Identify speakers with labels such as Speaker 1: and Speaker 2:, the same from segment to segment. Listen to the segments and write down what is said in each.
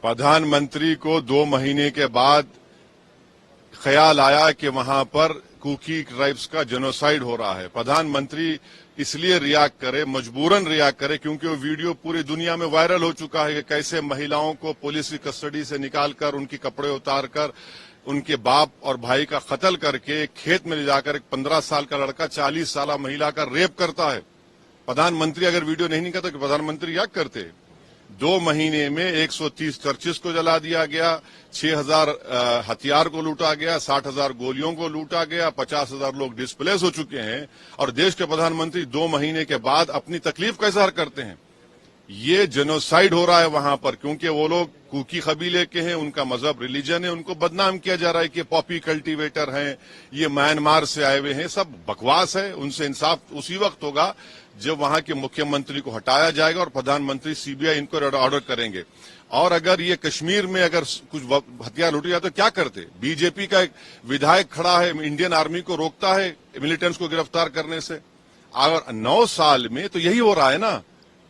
Speaker 1: प्रधानमंत्री को 2 महीने के बाद ख्याल आया कि वहां पर कुकी ट्राइब्स का जेनोसाइड हो रहा है। प्रधानमंत्री इसलिए रिएक्ट करे, मजबूरन रिएक्ट करे, क्योंकि वो वीडियो पूरी दुनिया में वायरल हो चुका है कि कैसे महिलाओं को पुलिस की कस्टडी से निकालकर उनके कपड़े उतारकर उनके बाप और भाई का कत्ल करके खेत में ले जाकर एक 15 साल का लड़का 40 साल महिला का रेप करता है। प्रधानमंत्री अगर वीडियो नहीं निकालता तो प्रधानमंत्री क्या करते? 2 महीने में 130 चर्चेस को जला दिया गया, 6000 हथियार को लूटा गया, 60,000 गोलियों को लूटा गया, 50,000 लोग डिस्प्लेस हो चुके हैं। और देश के प्रधानमंत्री 2 महीने के बाद अपनी तकलीफ का इजहार करते हैं। ये जेनोसाइड हो रहा है वहां पर, क्योंकि वो लोग कुकी कबीले के हैं, उनका मजहब रिलीजन है, उनको बदनाम किया जा रहा है कि पॉपी कल्टीवेटर हैं, ये म्यांमार से आए हुए हैं। सब बकवास है। उनसे इंसाफ उसी वक्त होगा जब वहां के मुख्यमंत्री को हटाया जाएगा और प्रधानमंत्री सीबीआई इंक्वायरी ऑर्डर करेंगे। और अगर ये कश्मीर में अगर कुछ हथियार लूटे जाए तो क्या करते? बीजेपी का एक विधायक खड़ा है, इंडियन आर्मी को रोकता है मिलिटेंट्स को गिरफ्तार करने से। अगर 9 साल में तो यही हो रहा है ना,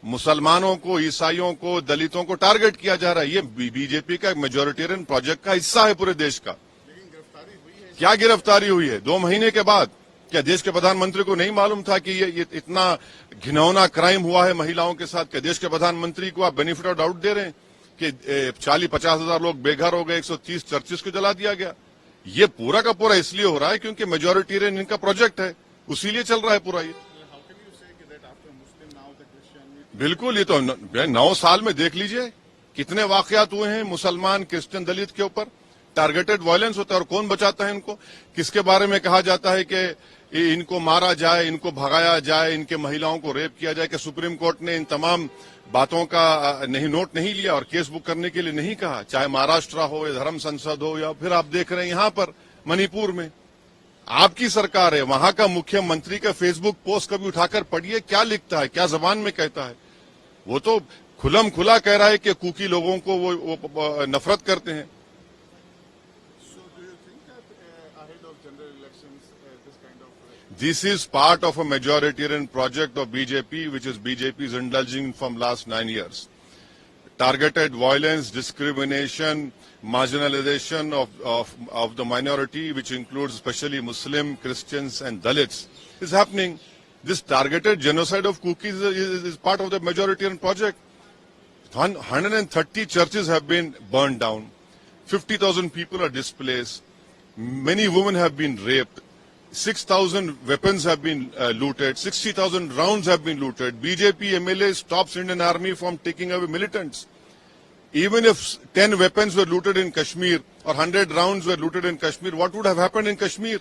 Speaker 1: मुसलमानों को, ईसाइयों को, दलितों को टारगेट किया जा रहा है। ये बीजेपी का मेजोरिटेरियन प्रोजेक्ट का हिस्सा है पूरे देश का। क्या गिरफ्तारी हुई है 2 महीने के बाद? क्या देश के प्रधानमंत्री को नहीं मालूम था कि ये इतना घिनौना क्राइम हुआ है महिलाओं के साथ? क्या देश के प्रधानमंत्री को आप बेनिफिट ऑफ डाउट दे रहे हैं कि 40-50 हजार लोग बेघर हो गए, 130 चर्चेस को जला दिया गया? ये पूरा का पूरा इसलिए हो रहा है क्योंकि मेजोरिटेरियन इनका प्रोजेक्ट है, उसीलिए चल रहा है पूरा ये। बिल्कुल, ये तो 9 साल में देख लीजिए कितने वाकयात हुए हैं मुसलमान, क्रिश्चियन, दलित के ऊपर। टारगेटेड वायलेंस होता है। और कौन बचाता है इनको? किसके बारे में कहा जाता है कि इनको मारा जाए, इनको भगाया जाए, इनके महिलाओं को रेप किया जाए? कि सुप्रीम कोर्ट ने इन तमाम बातों का नोट नहीं लिया और केस बुक करने के लिए नहीं कहा? चाहे महाराष्ट्र हो या धर्म संसद हो या फिर आप देख रहे हैं यहां पर मणिपुर में आपकी सरकार है, वहां का मुख्यमंत्री का फेसबुक पोस्ट कभी उठाकर पढ़िए, क्या लिखता है, क्या जबान में कहता है। वो तो खुलम खुला कह रहा है कि कुकी लोगों को वो नफरत करते हैं। This is part of a majoritarian project of BJP, which is BJP is indulging from last 9 years. Targeted violence, discrimination, marginalization of the minority, which includes especially Muslim, Christians and Dalits, is happening. This targeted genocide of Kukis is part of the majoritarian project. 130 churches have been burned down. 50,000 people are displaced. Many women have been raped. 6,000 weapons have been looted. 60,000 rounds have been looted. BJP MLA stops Indian Army from taking away militants. Even if 10 weapons were looted in Kashmir or 100 rounds were looted in Kashmir, what would have happened in Kashmir?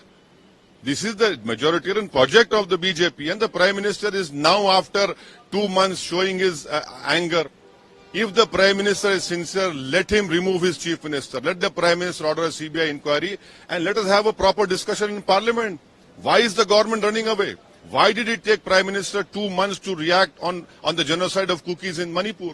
Speaker 1: This is the majoritarian project of the BJP, and the Prime Minister is now, after 2 months, showing his anger. If the Prime Minister is sincere, let him remove his Chief Minister. Let the Prime Minister order a CBI inquiry and let us have a proper discussion in Parliament. Why is the government running away? Why did it take Prime Minister 2 months to react on the genocide of Kukis in Manipur?